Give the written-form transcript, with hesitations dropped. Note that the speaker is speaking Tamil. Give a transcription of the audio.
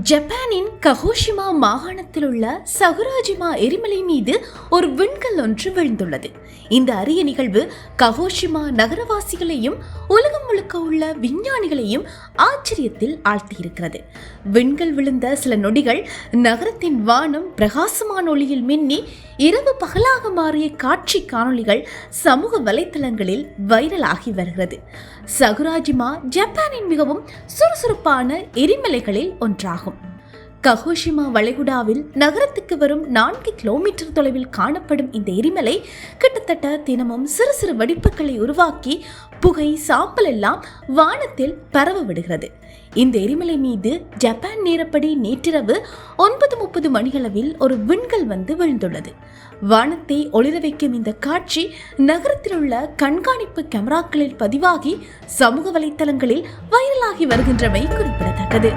ஜப்பானின் ககோஷிமா மாகாணத்தில் உள்ள சகுராஜிமா எரிமலை மீது ஒரு விண்கல் ஒன்று விழுந்துள்ளது. இந்த அரிய நிகழ்வு ககோஷிமா நகரவாசிகளையும் உலகம் முழுக்க உள்ள விஞ்ஞானிகளையும் ஆச்சரியத்தில் ஆழ்த்தியிருக்கிறது. விண்கல் விழுந்த சில நொடிகள் நகரத்தின் வானம் பிரகாசமான ஒளியில் மின்னி இரவு பகலாக மாறிய காட்சி காணொளிகள் சமூக வலைத்தளங்களில் வைரலாகி வருகிறது. சகுராஜிமா ஜப்பானின் மிகவும் சுறுசுறுப்பான எரிமலைகளில் ஒன்றாகும். ககோஷிமா வளைகுடாவில் நகரத்துக்கு வரும் 4 கிலோமீட்டர் தொலைவில் காணப்படும் இந்த எரிமலை கிட்டத்தட்ட தினமும் சிறு சிறு வெடிப்புகளை உருவாக்கி புகை சாம்பல் எல்லாம் வானத்தில் பரவ விடுகிறது. இந்த எரிமலை மீது ஜப்பான் நேரப்படி நேற்றிரவு 9:30 மணியளவில் ஒரு விண்கல் வந்து விழுந்துள்ளது. வானத்தை ஒளிர வைக்கும் இந்த காட்சி நகரத்தில் உள்ள கண்காணிப்பு கேமராக்களில் பதிவாகி சமூக வலைத்தளங்களில் வைரலாகி வருகின்றமை குறிப்பிடத்தக்கது.